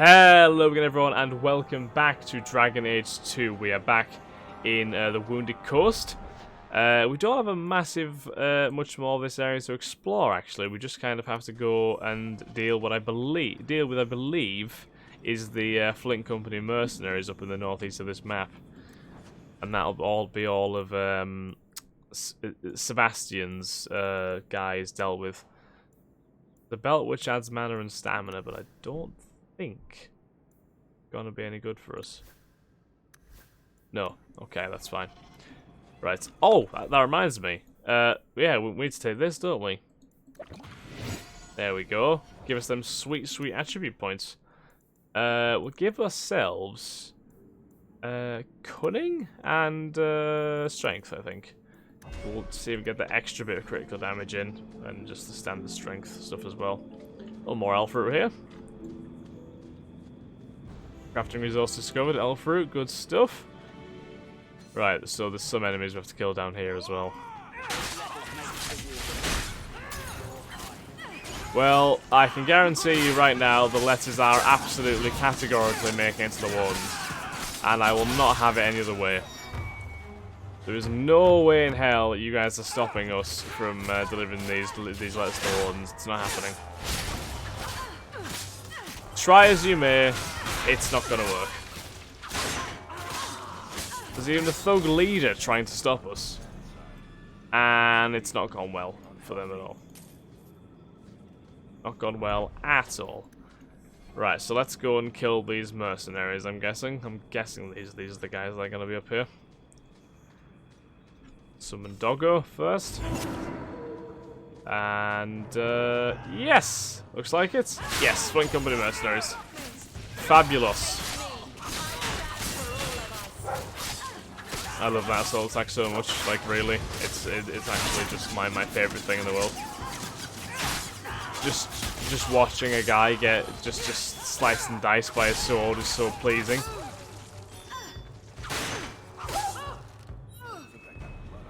Hello again everyone and welcome back to Dragon Age 2. We are back in the Wounded Coast. We don't have a massive, much more of this area to explore actually. We just kind of have to go and deal with, I believe, is the Flint Company mercenaries up in the northeast of this map. And that'll be all of Sebastian's guys dealt with. The belt which adds mana and stamina, but I don't think gonna be any good for us. No, okay, that's fine. Right. Oh, that reminds me. Yeah, we need to take this, don't we? There we go. Give us them sweet, sweet attribute points. We'll give ourselves cunning and strength, I think. We'll see if we get the extra bit of critical damage in, and just the standard strength stuff as well. A little more elf fruit here. Crafting resource discovered, elf fruit, good stuff. Right, so there's some enemies we have to kill down here as well. Well, I can guarantee you right now the letters are absolutely categorically making it to the wardens. And I will not have it any other way. There is no way in hell that you guys are stopping us from delivering these letters to the wardens. It's not happening. Try as you may, it's not gonna work. There's even a thug leader trying to stop us. And it's not gone well for them at all. Not gone well at all. Right, so let's go and kill these mercenaries, I'm guessing. I'm guessing these are the guys that are gonna be up here. Summon Doggo first. And, yes! Looks like it. Yes, Flint Company mercenaries. Fabulous. I love that assault attack so much, like really. It's actually just my favourite thing in the world. Just watching a guy get just sliced and diced by a sword is so pleasing.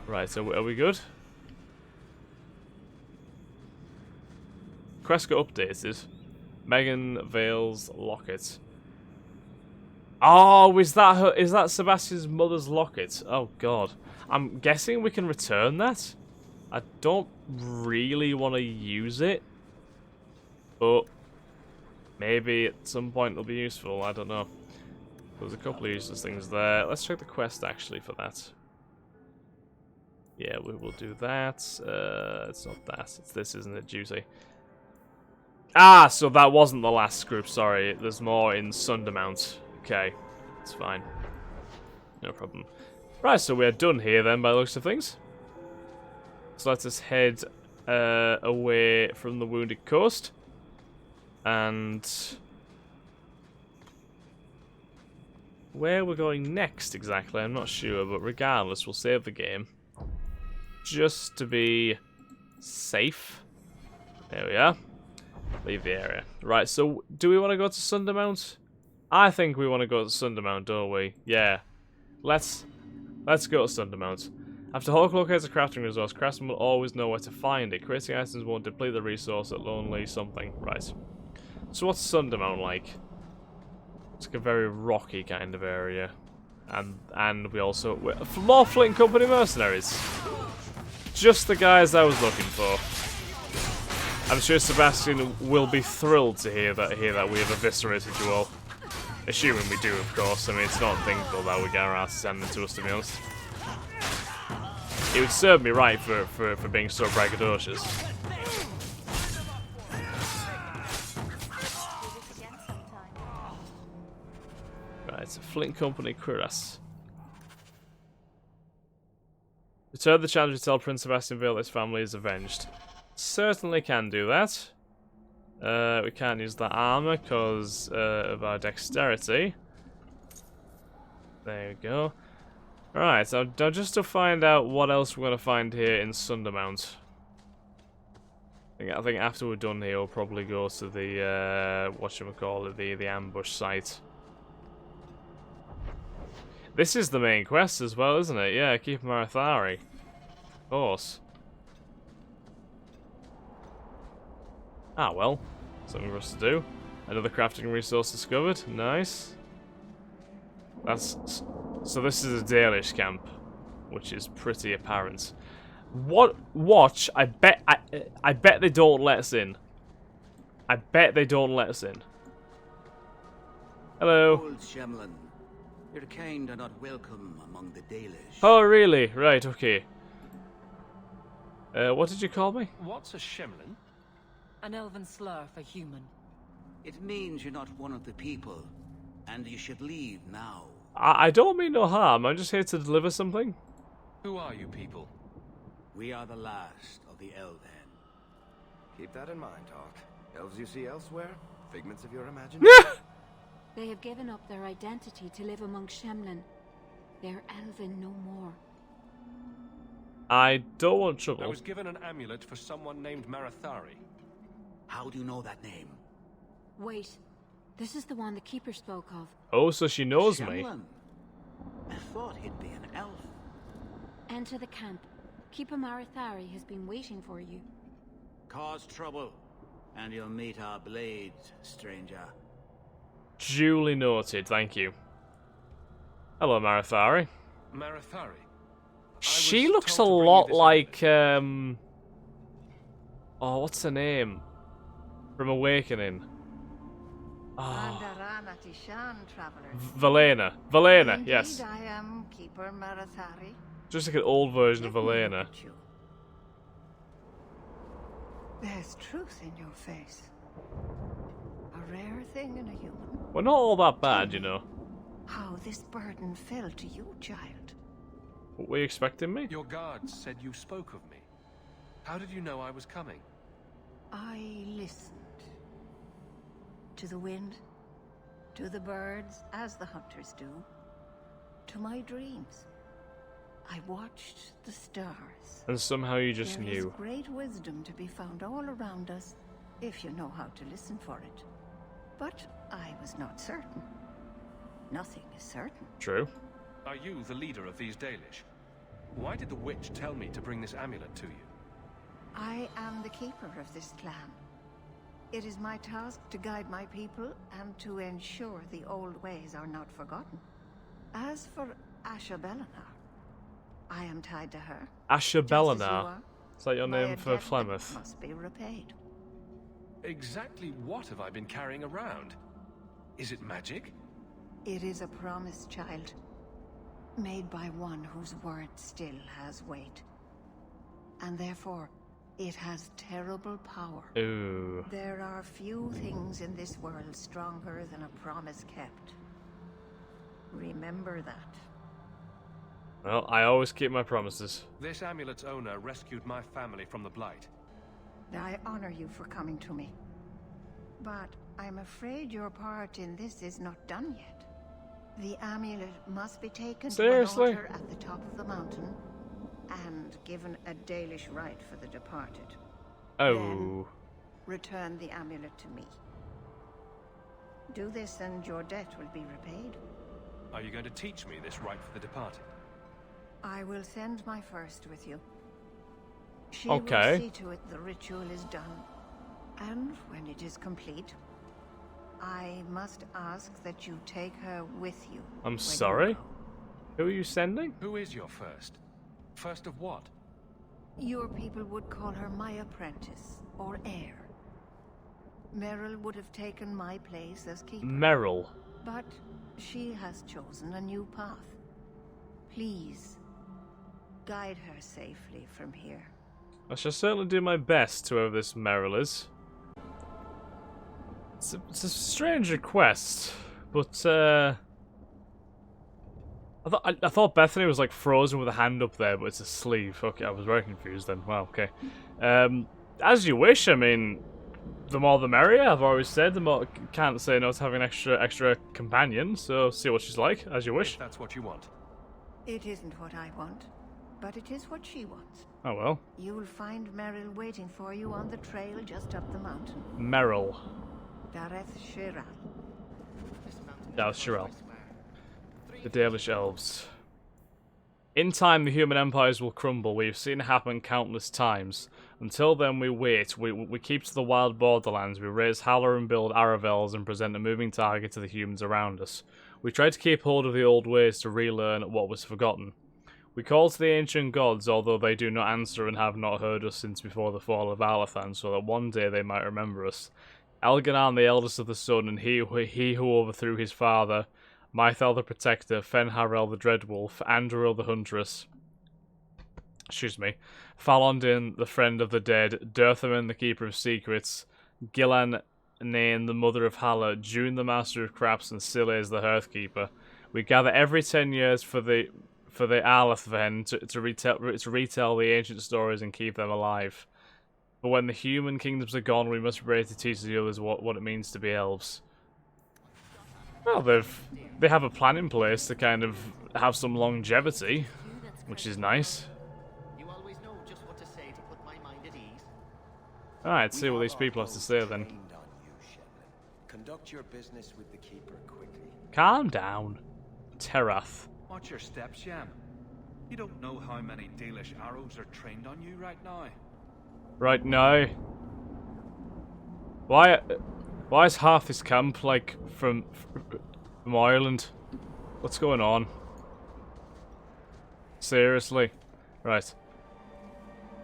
Right, so are we good? Quest got updated. Megan Vale's locket. Oh, is that Sebastian's mother's locket? Oh god. I'm guessing we can return that. I don't really want to use it. But maybe at some point it'll be useful, I don't know. There's a couple of useless things there. Let's check the quest actually for that. Yeah, we will do that. It's not that. It's this, isn't it? Duty. Ah, so that wasn't the last group, sorry. There's more in Sundermount. Okay, it's fine. No problem. Right, so we're done here then, by the looks of things. So let us head away from the Wounded Coast. And where we're going next exactly, I'm not sure, but regardless, we'll save the game. Just to be safe. There we are. Leave the area. Right, so do we want to go to Sundermount? I think we want to go to Sundermount, don't we? Yeah. Let's go to Sundermount. After Hawk locates a crafting resource, craftsmen will always know where to find it. Creating items won't deplete the resource at lonely something. Right. So what's Sundermount like? It's like a very rocky kind of area. And we also... more Flint Company mercenaries! Just the guys I was looking for. I'm sure Sebastian will be thrilled to hear that we have eviscerated you all. Assuming we do, of course. I mean, it's not unthinkable that we get our asses handed to us, to be honest. It would serve me right for being so braggadocious. Right, Flint Company cuirass. Return the challenge to tell Prince Sebastian Vale his family is avenged. Certainly can do that. We can't use that armor because of our dexterity. There we go. Alright, so now just to find out what else we're going to find here in Sundermount. I think after we're done here, we'll probably go to the, whatchamacallit, the ambush site. This is the main quest as well, isn't it? Yeah, keep Marathari. Of course. Ah, well. Something for us to do. Another crafting resource discovered. Nice. So this is a Dalish camp, which is pretty apparent. Watch, I bet they don't let us in. I bet they don't let us in. Hello. Old Shemlin, your kind are not welcome among the Dalish. Oh, really? Right, okay. What did you call me? What's a Shemlin? An elven slur for human. It means you're not one of the people, and you should leave now. I don't mean no harm. I'm just here to deliver something. Who are you people? We are the last of the Elven. Keep that in mind, Hawk. Elves you see elsewhere? Figments of your imagination? They have given up their identity to live among Shemlin. They're elven no more. I don't want trouble. I was given an amulet for someone named Marathari. How do you know that name? Wait, this is the one the Keeper spoke of. Oh, so she knows me. Shemlin. I thought he'd be an elf. Enter the camp. Keeper Marathari has been waiting for you. Cause trouble, and you'll meet our blades, stranger. Duly noted, thank you. Hello, Marathari. Marathari? She looks a lot like, oh, what's her name? From Awakening. Oh. Valena. Valena, yes. I am Keeper Marathari. Just like an old version of Valena. There's truth in your face. A rare thing in a human. We're not all that bad, you know. How this burden fell to you, child. What were you expecting me? Your guards said you spoke of me. How did you know I was coming? I listened. To the wind, to the birds, as the hunters do, to my dreams. I watched the stars. And somehow you just There knew. is great wisdom to be found all around us, if you know how to listen for it. But I was not certain. Nothing is certain. True. Are you the leader of these Dalish? Why did the witch tell me to bring this amulet to you? I am the keeper of this clan. It is my task to guide my people and to ensure the old ways are not forgotten. As for Asha Belinar, I am tied to her. Asha just as you Belinar. are. Is that your My name for debt Flemeth? must be repaid. Exactly what have I been carrying around? Is it magic? It is a promise, child, made by one whose word still has weight. And therefore, it has terrible power. Ooh. There are few things in this world stronger than a promise kept. Remember that. Well, I always keep my promises. This amulet's owner rescued my family from the Blight. I honor you for coming to me. But I'm afraid your part in this is not done yet. The amulet must be taken Seriously? to an altar at the top of the mountain and given a Dalish rite for the departed. Oh. Then return the amulet to me. Do this and your debt will be repaid. Are you going to teach me this rite for the departed? I will send my first with you. She Okay. will see to it the ritual is done. And when it is complete, I must ask that you take her with you. I'm when sorry? you go. Who are you sending? Who is your first? First of what? Your people would call her my apprentice, or heir. Meryl would have taken my place as keeper. Meryl. But she has chosen a new path. Please, guide her safely from here. I shall certainly do my best to whoever this Meryl is. It's a strange request, but I thought Bethany was like frozen with a hand up there, but it's a sleeve. Okay, I was very confused then. Wow, okay. As you wish. I mean, the more the merrier. I've always said the more. Can't say no to having an extra companion. So see what she's like, as you wish. If that's what you want. It isn't what I want, but it is what she wants. Oh well. You'll find Meryl waiting for you on the trail just up the mountain. Meryl. Dareth Shiral. Dareth Shiral. The Dalish elves. In time, the human empires will crumble. We've seen it happen countless times. Until then, we wait. We keep to the wild borderlands. We raise Haller and build Aravels and present a moving target to the humans around us. We try to keep hold of the old ways to relearn what was forgotten. We call to the ancient gods, although they do not answer and have not heard us since before the fall of Alathan, so that one day they might remember us. Elganan, the eldest of the sun, and he who overthrew his father, Mythal the Protector, Fenharel the Dreadwolf, Andoril the Huntress, Falondin the Friend of the Dead, Durthaman the Keeper of Secrets, Gillan Nain the Mother of Haller, June the Master of Crafts, and Siles the Hearthkeeper. We gather every 10 years for the Arlathven to retell the ancient stories and keep them alive. But when the human kingdoms are gone, we must be ready to teach the others what it means to be elves. Well, they have a plan in place to kind of have some longevity, which is nice. You always know just what to say to put my mind at ease. Alright, see what these people have to say then. Conduct your business with the Keeper quickly. Calm down. Terath. Watch your steps, Yam. You don't know how many Dalish arrows are trained on you right now. Right now. Why is half this camp like from Ireland? What's going on? Seriously? Right.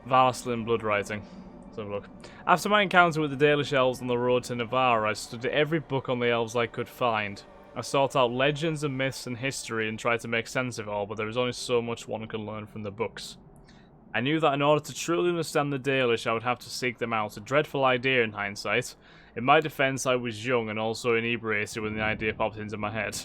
Valaslin blood writing. Let's have a look. After my encounter with the Dalish elves on the road to Navarra, I studied every book on the elves I could find. I sought out legends and myths and history and tried to make sense of it all, but there is only so much one can learn from the books. I knew that in order to truly understand the Dalish, I would have to seek them out. A dreadful idea in hindsight. In my defense, I was young and also inebriated when the idea popped into my head.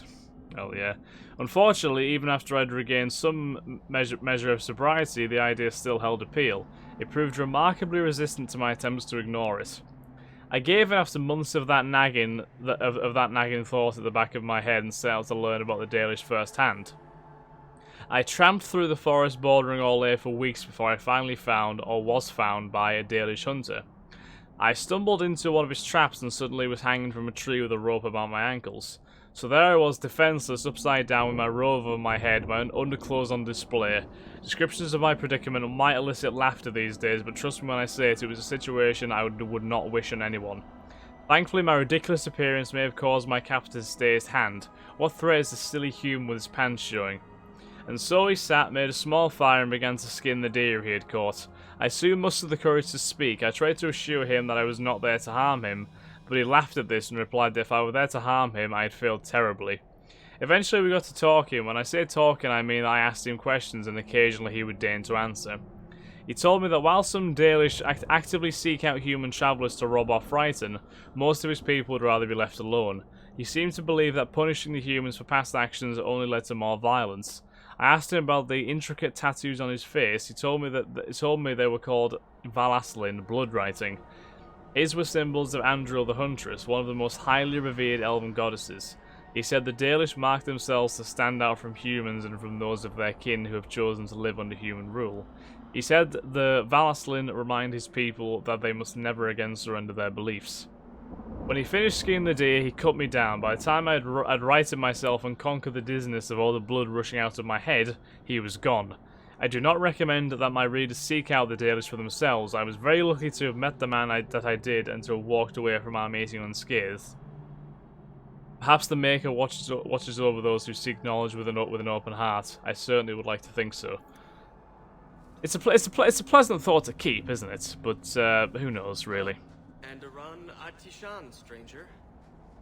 Oh yeah. Unfortunately, even after I'd regained some measure of sobriety, the idea still held appeal. It proved remarkably resistant to my attempts to ignore it. I gave in after months of that nagging thought at the back of my head and set out to learn about the Dalish firsthand. I tramped through the forest bordering Orlais for weeks before I finally found, or was found, by a Dalish hunter. I stumbled into one of his traps and suddenly was hanging from a tree with a rope about my ankles. So there I was, defenseless, upside down with my robe over my head, my underclothes on display. Descriptions of my predicament might elicit laughter these days, but trust me when I say it was a situation I would not wish on anyone. Thankfully, my ridiculous appearance may have caused my captor to stay his hand. What threat is the silly human with his pants showing? And so he sat, made a small fire, and began to skin the deer he had caught. I soon mustered the courage to speak. I tried to assure him that I was not there to harm him, but he laughed at this and replied that if I were there to harm him, I had failed terribly. Eventually we got to talking. When I say talking, I mean I asked him questions and occasionally he would deign to answer. He told me that while some Dalish actively seek out human travellers to rob or frighten, most of his people would rather be left alone. He seemed to believe that punishing the humans for past actions only led to more violence. I asked him about the intricate tattoos on his face. He told me they were called Valaslin, blood writing. His were symbols of Andoril the Huntress, one of the most highly revered elven goddesses. He said the Dalish marked themselves to stand out from humans and from those of their kin who have chosen to live under human rule. He said the Valaslin remind his people that they must never again surrender their beliefs. When he finished skinning the deer, he cut me down. By the time I'd righted myself and conquered the dizziness of all the blood rushing out of my head, he was gone. I do not recommend that my readers seek out the Dalish for themselves. I was very lucky to have met the man that I did and to have walked away from our meeting unscathed. Perhaps the Maker watches over those who seek knowledge with an open heart. I certainly would like to think so. It's a pleasant thought to keep, isn't it? But who knows, really. And a run at Tishan, stranger.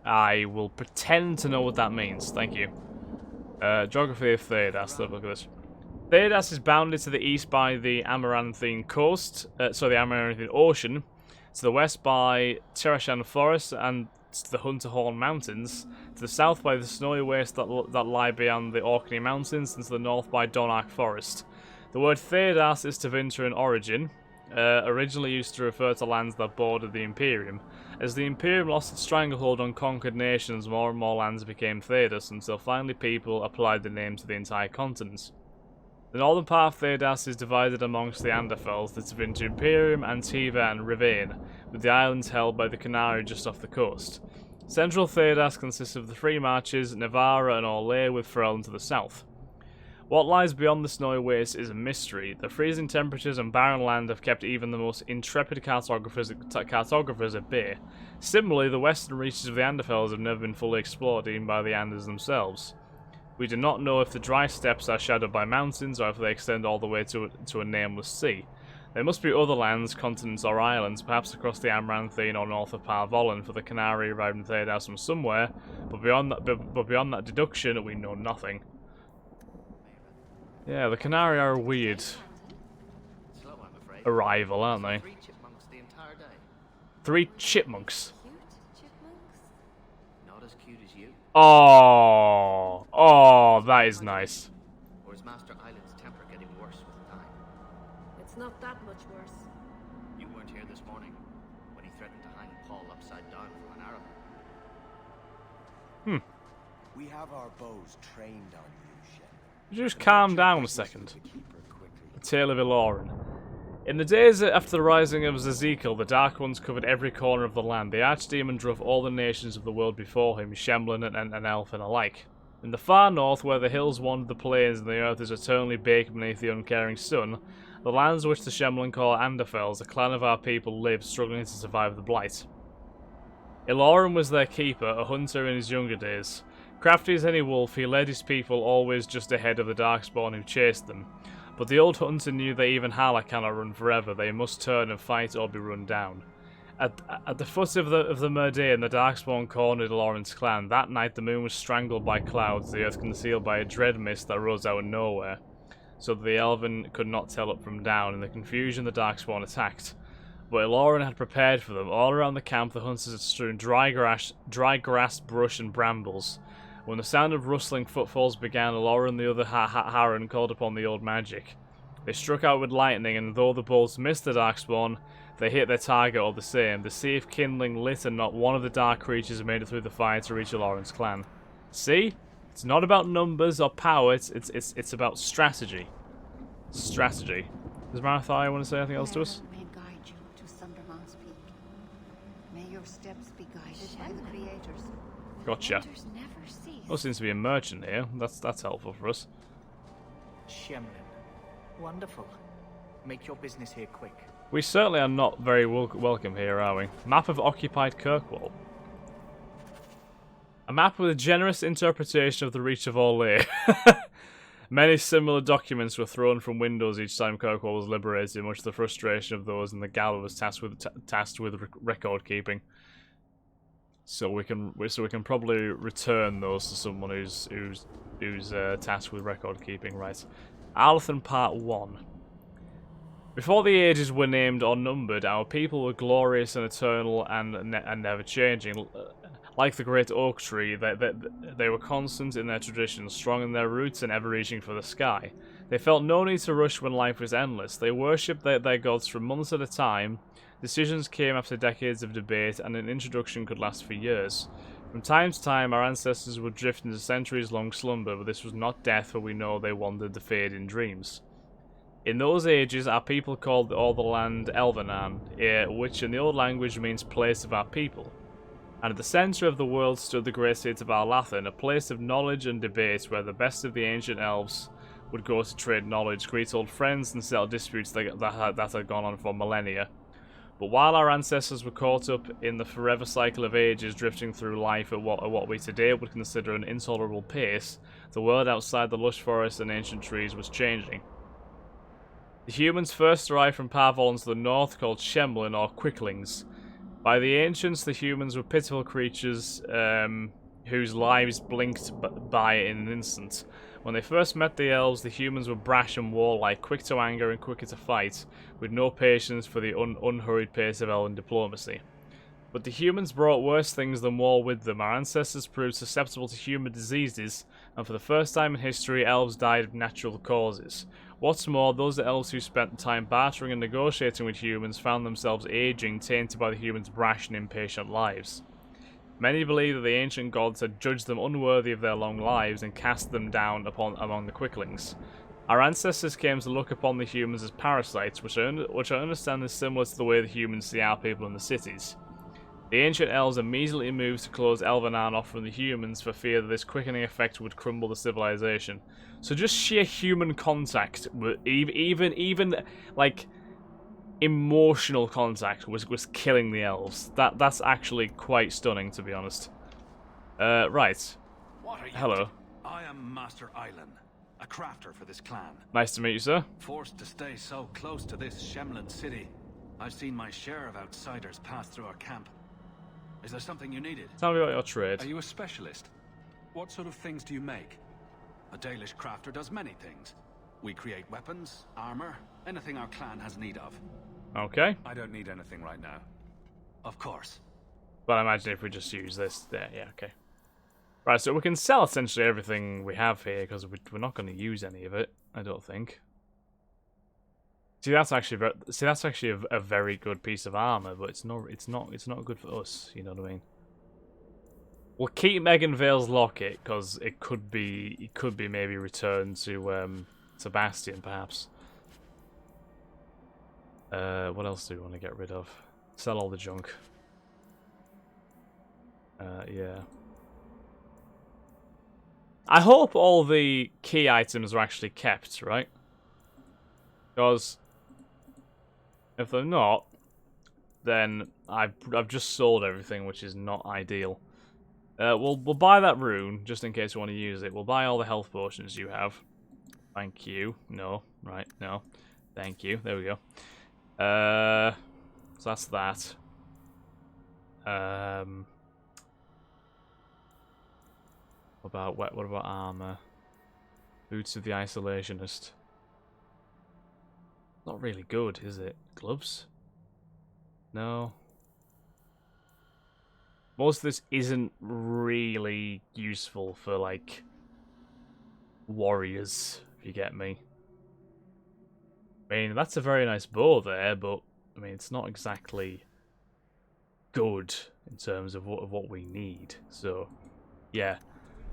I will pretend to know what that means. Thank you. Geography of Theodas. Look at this. Theodas is bounded to the east by the Amaranthine coast, the Amaranthine Ocean, to the west by Tirashan Forest and to the Hunterhorn Mountains, to the south by the snowy wastes that lie beyond the Orkney Mountains, and to the north by Donark Forest. The word Theodas is Tevinter in origin, originally used to refer to lands that bordered the Emporium. As the Emporium lost its stranglehold on conquered nations, more and more lands became Theodas, until finally people applied the name to the entire continent. The northern part of Theodas is divided amongst the Anderfels, the Tevinter Imperium, Antiva and Rivane, with the islands held by the Canary just off the coast. Central Theodas consists of the three marches, Navarra and Orlais, with Ferelden to the south. What lies beyond the snowy waste is a mystery. The freezing temperatures and barren land have kept even the most intrepid cartographers at bay. Similarly, the western reaches of the Anderfels have never been fully explored, even by the Anders themselves. We do not know if the dry steppes are shadowed by mountains or if they extend all the way to a nameless sea. There must be other lands, continents or islands, perhaps across the Amaranthine or north of Parvolan, for the Canary arrived in Third House from somewhere, but beyond that deduction, we know nothing. Yeah, the Canary are a weird Slow, I'm afraid. arrival, aren't they? 3 chipmunks the entire day. 3 chipmunks. Cute chipmunks? Not as cute as you. Oh, that is nice. Or is Master Island's temper getting worse with time? It's not that much worse. You weren't here this morning when he threatened to hang Paul upside down from an arrow. We have our bows trained on you, Shen. Just calm down a second. The Tale of Ilorin. In the days after the rising of Ezekiel, the Dark Ones covered every corner of the land. The Archdemon drove all the nations of the world before him, Shemlin and Elfin alike. In the far north, where the hills wander the plains and the earth is eternally baked beneath the uncaring sun, the lands which the Shemlin call Anderfels, a clan of our people, lived, struggling to survive the blight. Ilorin was their keeper, a hunter in his younger days. Crafty as any wolf, he led his people always just ahead of the Darkspawn who chased them. But the old hunter knew that even Hala cannot run forever. They must turn and fight or be run down. At the foot of the Murdain, the Darkspawn cornered Ilorin's clan. That night the moon was strangled by clouds, the earth concealed by a dread mist that rose out of nowhere, so that the Elven could not tell up from down. In the confusion, the Darkspawn attacked. But Ilorin had prepared for them. All around the camp, the hunters had strewn dry grass, brush, and brambles. When the sound of rustling footfalls began, Ilorin and the other Harren called upon the old magic. They struck out with lightning, and though the bolts missed the Darkspawn, they hit their target all the same. The sea of kindling lit, and not one of the dark creatures made it through the fire to reach Ilorin's clan. See? It's not about numbers or power, it's about strategy. Strategy. Does Marathai want to say anything else to us? May guide you to Sundermount's peak. May your steps be guided by the creators. Gotcha. Wonders never cease. There seems to be a merchant here. That's helpful for us. Shemlin. Wonderful. Make your business here quick. We certainly are not very welcome here, are we? Map of occupied Kirkwall. A map with a generous interpretation of the reach of Orlais. Many similar documents were thrown from windows each time Kirkwall was liberated, much to the frustration of those in the gala was tasked with record keeping. So we can probably return those to someone who's tasked with record keeping, right? Arlathan Part 1. Before the ages were named or numbered, our people were glorious and eternal and never changing. Like the great oak tree, they were constant in their traditions, strong in their roots and ever reaching for the sky. They felt no need to rush when life was endless. They worshipped their gods for months at a time. Decisions came after decades of debate, and an introduction could last for years. From time to time, our ancestors would drift into centuries-long slumber, but this was not death, for we know they wandered the fade in dreams. In those ages, our people called all the land Elvenan, which in the old language means place of our people. And at the centre of the world stood the great state of Arlathan, a place of knowledge and debate where the best of the ancient elves would go to trade knowledge, greet old friends, and settle disputes that had gone on for millennia. But while our ancestors were caught up in the forever cycle of ages, drifting through life at what we today would consider an intolerable pace, the world outside the lush forests and ancient trees was changing. The humans first arrived from Parvolans to the north, called Shemlin or Quicklings. By the ancients, the humans were pitiful creatures whose lives blinked by in an instant. When they first met the elves, the humans were brash and warlike, quick to anger and quicker to fight, with no patience for the unhurried pace of elven diplomacy. But the humans brought worse things than war with them. Our ancestors proved susceptible to human diseases, and for the first time in history, elves died of natural causes. What's more, those elves who spent time bartering and negotiating with humans found themselves aging, tainted by the humans' brash and impatient lives. Many believe that the ancient gods had judged them unworthy of their long lives and cast them down among the Quicklings. Our ancestors came to look upon the humans as parasites, which I understand is similar to the way the humans see our people in the cities. The ancient elves immediately moved to close Elvenan off from the humans for fear that this quickening effect would crumble the civilization. So just sheer human contact, even like emotional contact, was killing the elves. That's actually quite stunning, to be honest. Right. What are you? Hello. I am Master Island, a crafter for this clan. Nice to meet you, sir. Forced to stay so close to this Shemlin city, I've seen my share of outsiders pass through our camp. Is there something you needed? Tell me about your trade. Are you a specialist? What sort of things do you make? A Dalish crafter does many things. We create weapons, armor, anything our clan has need of. Okay. I don't need anything right now. Of course. But I imagine if we just use this, there, yeah, okay. Right, so we can sell essentially everything we have here because we're not going to use any of it. I don't think. See, that's actually a very good piece of armor, but it's not good for us. You know what I mean? We'll keep Megan Vale's locket because it could be maybe returned to Sebastian, perhaps. What else do we want to get rid of? Sell all the junk. Yeah. I hope all the key items are actually kept, right? Because if they're not, then I've just sold everything, which is not ideal. We'll buy that rune just in case we want to use it. We'll buy all the health potions you have. Thank you. No, right? No, thank you. There we go. So that's that. What about armor? Boots of the Isolationist. Not really good, is it? Gloves? No. Most of this isn't really useful for, like, warriors, if you get me. I mean, that's a very nice bow there, but, I mean, it's not exactly good in terms of what we need. So, yeah.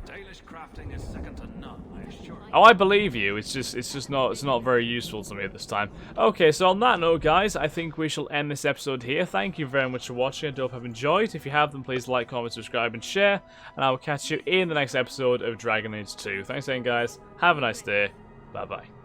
Dalish crafting is second to none, I assure you. Oh, I believe you. It's not very useful to me at this time. Okay, so on that note, guys, I think we shall end this episode here. Thank you very much for watching. I hope you've enjoyed. If you have, then please like, comment, subscribe, and share. And I will catch you in the next episode of Dragon Age 2. Thanks again, guys. Have a nice day. Bye-bye.